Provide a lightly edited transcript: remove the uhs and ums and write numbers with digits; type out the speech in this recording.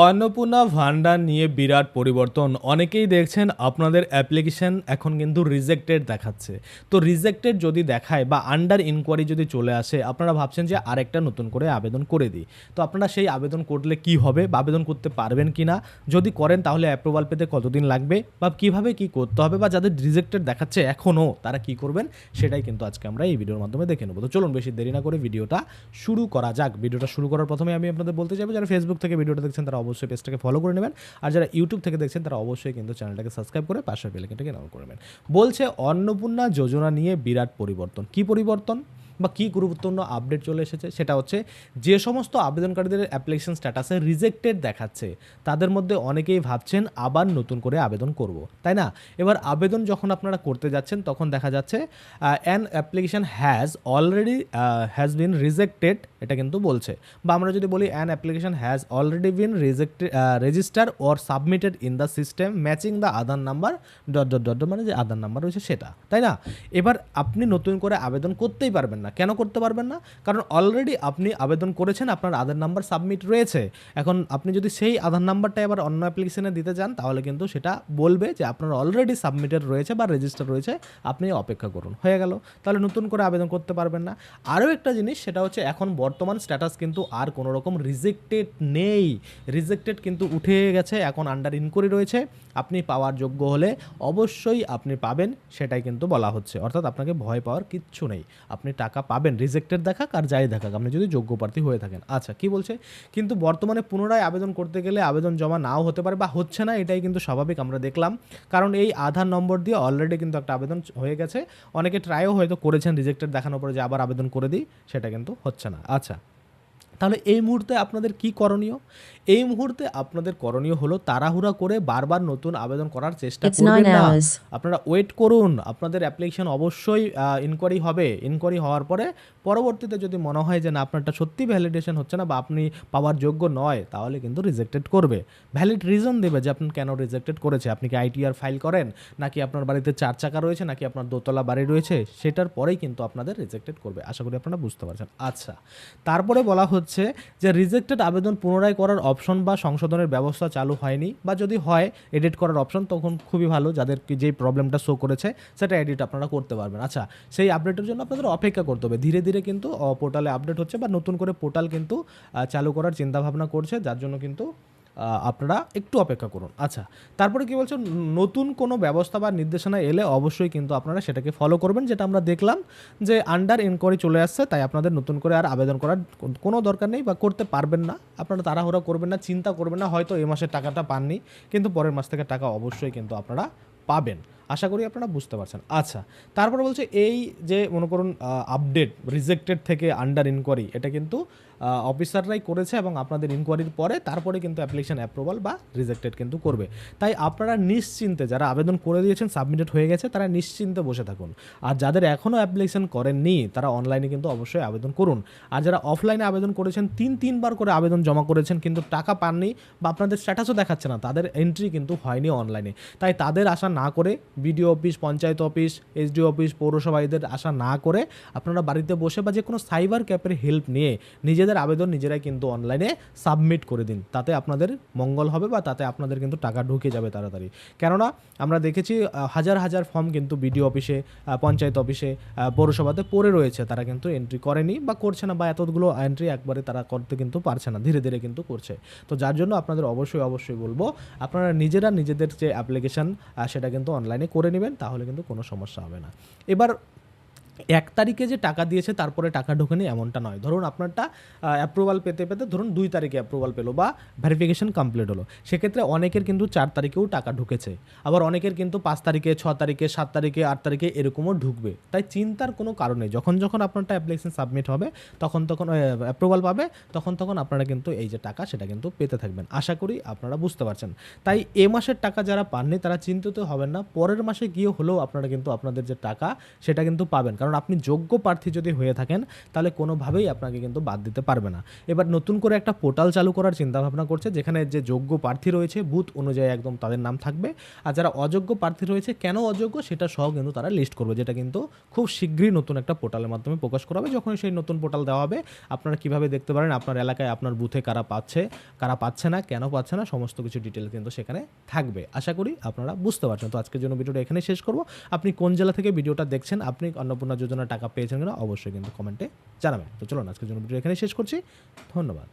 অন্নপূর্ণা ভান্ডার নিয়ে বিরাট পরিবর্তন। অনেকেই দেখছেন আপনাদের অ্যাপ্লিকেশন এখন কিন্তু রিজেক্টেড দেখাচ্ছে। তো রিজেক্টেড যদি দেখায় বা আন্ডার ইনকোয়ারি যদি চলে আসে, আপনারা ভাবছেন যে আরেকটা নতুন করে আবেদন করে দিই। তো আপনারা সেই আবেদন করলে কি হবে বা আবেদন করতে পারবেন কি না, যদি করেন তাহলে অ্যাপ্রুভাল পেতে কতদিন লাগবে বা কীভাবে কী করতে হবে, বা যাদের রিজেক্টেড দেখাচ্ছে এখনও তারা কি করবেন, সেটাই কিন্তু আজকে আমরা এই ভিডিওর মাধ্যমে দেখে নেব। তো চলুন বেশি দেরি না করে ভিডিওটা শুরু করা যাক। ভিডিওটা শুরু করার প্রথমে আমি আপনাদের বলতে চাইবো, যারা ফেসবুক থেকে ভিডিওটা দেখছেন তারা অবশ্যই পেজটাকে ফলো করে নেবেন, আর যারা ইউটিউব থেকে দেখছেন তারা অবশ্যই কিন্তু চ্যানেলটাকে সাবস্ক্রাইব করে পাশের বেল আইকনটাকে অন করে নেবেন। বলছে অন্নপূর্ণা যোজনা নিয়ে বিরাট পরিবর্তন। কি পরিবর্তন বা কী গুরুত্বপূর্ণ আপডেট চলে এসেছে, সেটা হচ্ছে যে সমস্ত আবেদনকারীদের অ্যাপ্লিকেশন স্ট্যাটাসে রিজেক্টেড দেখাচ্ছে তাদের মধ্যে অনেকেই ভাবছেন আবার নতুন করে আবেদন করব, তাই না? এবার আবেদন যখন আপনারা করতে যাচ্ছেন তখন দেখা যাচ্ছে an application has been rejected, এটা কিন্তু বলছে। বা আমরা যদি বলি an application has already been register or submitted in the system matching the Aadhaar number dot মানে যে আধার নাম্বার রয়েছে সেটা, তাই না? এবার আপনি নতুন করে আবেদন করতেই পারবেন না। কেন করতে পারবেন না? কারণ অলরেডি আপনি আবেদন করেছেন, আপনার আধার নাম্বার সাবমিট রয়েছে। এখন আপনি যদি সেই আধার নাম্বারটা এবার অন্য অ্যাপ্লিকেশনে দিতে চান তাহলে কিন্তু সেটা বলবে যে আপনার অলরেডি সাবমিটেড রয়েছে বা রেজিস্টার রয়েছে, আপনি অপেক্ষা করুন, হয়ে গেল। তাহলে নতুন করে আবেদন করতে পারবেন না। আরও একটা জিনিস, সেটা হচ্ছে এখন বর্তমান স্ট্যাটাস কিন্তু আর কোনো রকম রিজেক্টেড নেই। রিজেক্টেড কিন্তু উঠে গেছে, এখন আন্ডার ইনকোয়ারি রয়েছে। আপনি পাওয়ার যোগ্য হলে অবশ্যই আপনি পাবেন, সেটাই কিন্তু বলা হচ্ছে। অর্থাৎ আপনাকে ভয় পাওয়ার কিচ্ছু নেই, আপনি টাকা পাবেন, রিজেক্টেড দেখাক আর যাই দেখাক, আপনি যদি যোগ্য প্রার্থী হয়ে থাকেন। আচ্ছা, কি বলছে, কিন্তু বর্তমানে পুনরায় আবেদন করতে গেলে আবেদন জমা নাও হতে পারে বা হচ্ছে না, এটাই কিন্তু স্বাভাবিক আমরা দেখলাম। কারণ এই আধার নম্বর দিয়ে অলরেডি কিন্তু একটা আবেদন হয়ে গেছে, অনেকে ট্রাইও হয়তো করেছেন, রিজেক্টেড দেখানোর পরে যে আবার আবেদন করে দিই, সেটা কিন্তু হচ্ছে না। আচ্ছা, তাহলে এই মুহূর্তে আপনাদের কি করণীয়? এই মুহূর্তে আপনাদের করণীয় হলো তাড়াহুড়া করে বারবার নতুন আবেদন করার চেষ্টা করবেন না। আপনারা ওয়েট করুন, আপনাদের অ্যাপ্লিকেশন অবশ্যই ইনকোয়ারি হবে। ইনকোয়ারি হওয়ার পরে পরবর্তীতে যদি মনে হয় যে না আপনারটা সত্যি ভ্যালিডেশন হচ্ছে না বা আপনি পাওয়ার যোগ্য নয়, তাহলে কিন্তু রিজেক্টেড করবে। ভ্যালিড রিজন দেবে যে আপনি কেন রিজেক্টেড করেছে। আপনি কি আইটিআর ফাইল করেন, নাকি আপনার বাড়িতে 4 চাকা রয়েছে, নাকি আপনার দোতলা বাড়ি রয়েছে, সেটার পরেই কিন্তু আপনাদের রিজেক্টেড করবে। আশা করি আপনারা বুঝতে পারছেন। আচ্ছা, তারপরে বলা হচ্ছে যে রিজেক্টেড আবেদন পুনরায় করার অপশন বা সংশোধনের ব্যবস্থা চালু হয়নি, বা যদি হয় এডিট করার অপশন, তখন খুবই ভালো। যাদের যেই প্রবলেমটা শো করেছে সেটা এডিট আপনারা করতে পারবেন। আচ্ছা, সেই আপডেটের জন্য আপনাদের অপেক্ষা করতে হবে। ধীরে ধীরে কিন্তু পোর্টালে আপডেট হচ্ছে বা নতুন করে পোর্টাল কিন্তু চালু করার চিন্তাভাবনা করছে, যার জন্য কিন্তু আপনারা একটু অপেক্ষা করুন। আচ্ছা, তারপরে কি বলছো, নতুন কোনো ব্যবস্থা বা নির্দেশনা এলে অবশ্যই কিন্তু আপনারা সেটাকে ফলো করবেন। যেটা আমরা দেখলাম যে আন্ডার ইনকোয়ারি চলে আসছে, তাই আপনাদের নতুন করে আর আবেদন করার কোনো দরকার নেই বা করতে পারবেন না। আপনারা তাড়াহুড়া করবেন না, চিন্তা করবেন না, হয়তো এই মাসের টাকাটা পাননি, কিন্তু পরের মাস থেকে টাকা অবশ্যই কিন্তু আপনারা পাবেন। আশা করি আপনারা বুঝতে পারছেন। আচ্ছা, তারপরে বলছে এই যে মনে করুন আপডেট রিজেক্টেড থেকে আন্ডার ইনকোয়ারি, এটা কিন্তু অফিসাররাই করেছে এবং আপনাদের ইনকোয়ারির পরে তারপরে কিন্তু অ্যাপ্লিকেশন অ্যাপ্রুভাল বা রিজেক্টেড কিন্তু করবে। তাই আপনারা নিশ্চিন্তে, যারা আবেদন করে দিয়েছেন সাবমিটেড হয়ে গেছে, তারা নিশ্চিন্তে বসে থাকুন। আর যাদের এখনও অ্যাপ্লিকেশন করেননি তারা অনলাইনে কিন্তু অবশ্যই আবেদন করুন। আর যারা অফলাইনে আবেদন করেছেন, 3-3বার করে আবেদন জমা করেছেন কিন্তু টাকা পাননি বা আপনাদের স্ট্যাটাসও দেখাচ্ছে না, তাদের এন্ট্রি কিন্তু হয়নি অনলাইনে। তাই তাদের আশা না করে, BDO office, panchayat office, SDO office, পৌরসভা, এদের আশা না করে আপনারা বাড়িতে বসে বা যে কোনো সাইবার ক্যাফের হেল্প নিয়ে নিজেদের আবেদন নিজেরাই কিন্তু অনলাইনে সাবমিট করে দিন। তাতে আপনাদের মঙ্গল হবে বা তাতে আপনাদের কিন্তু টাকা ঢুকে যাবে তাড়াতাড়ি। কেননা আমরা দেখেছি হাজার হাজার ফর্ম কিন্তু বিডিও অফিসে, পঞ্চায়েত অফিসে, পৌরসভাতে পড়ে রয়েছে, তারা কিন্তু এন্ট্রি করেনি বা করছে না, বা এতগুলো এন্ট্রি একবারে তারা করতে কিন্তু পারছে না, ধীরে ধীরে কিন্তু করছে। তো যার জন্য আপনাদের অবশ্যই বলবো আপনারা নিজেরা নিজেদের যে অ্যাপ্লিকেশান সেটা কিন্তু অনলাইনে করে নেবেন, তাহলে কিন্তু কোনো সমস্যা হবে না। এবার 1 তারিখে যে টাকা দিয়েছে তারপরে টাকা ঢোকেনি এমনটা নয়। ধরুন আপনারটা অ্যাপ্রুভাল পেতে পেতে ধরুন 2 তারিখে অ্যাপ্রুভাল পেলো বা ভেরিফিকেশন কমপ্লিট হলো, সেক্ষেত্রে অনেকের কিন্তু 4 তারিখেও টাকা ঢুকেছে, আবার অনেকের কিন্তু 5 তারিখে, 6 তারিখে, 7 তারিখে, 8 তারিখে এরকমও ঢুকবে। তাই চিন্তার কোনো কারণ নেই। যখন যখন আপনারটা অ্যাপ্লিকেশন সাবমিট হবে, তখন অ্যাপ্রুভাল পাবে, তখন আপনারা কিন্তু এই যে টাকা সেটা কিন্তু পেতে থাকবেন। আশা করি আপনারা বুঝতে পারছেন। তাই এ মাসের টাকা যারা পাননি তারা চিন্তিত হবেন না, পরের মাসে গিয়ে হলেও আপনারা কিন্তু আপনাদের যে টাকা সেটা কিন্তু পাবেন। কারণ আপনি যোগ্য প্রার্থী যদি হয়ে থাকেন তাহলে কোনোভাবেই আপনাকে কিন্তু বাদ দিতে পারবে না। এবার নতুন করে একটা পোর্টাল চালু করার চিন্তাভাবনা করছে, যেখানে যে যোগ্য প্রার্থী রয়েছে বুথ অনুযায়ী একদম তাদের নাম থাকবে, আর যারা অযোগ্য প্রার্থী রয়েছে কেন অযোগ্য সেটা সহ কিন্তু তারা লিস্ট করবে, যেটা কিন্তু খুব শীঘ্রই নতুন একটা পোর্টালের মাধ্যমে প্রকাশ করা হবে। যখন সেই নতুন পোর্টাল দেওয়া হবে আপনারা কীভাবে দেখতে পারেন আপনার এলাকায় আপনার বুথে কারা পাচ্ছে কারা পাচ্ছে না, কেন পাচ্ছে না, সমস্ত কিছু ডিটেল কিন্তু সেখানে থাকবে। আশা করি আপনারা বুঝতে পারছেন। তো আজকের জন্য ভিডিওটা এখানে শেষ করব। আপনি কোন জেলা থেকে ভিডিওটা দেখছেন, আপনি অন্নপূর্ণা যোজনার টাকা পেয়েছেন কিনা অবশ্যই কিন্তু কমেন্টে জানাবেন। তো চলুন আজকের জন্য ভিডিও এখানে শেষ করছি। ধন্যবাদ।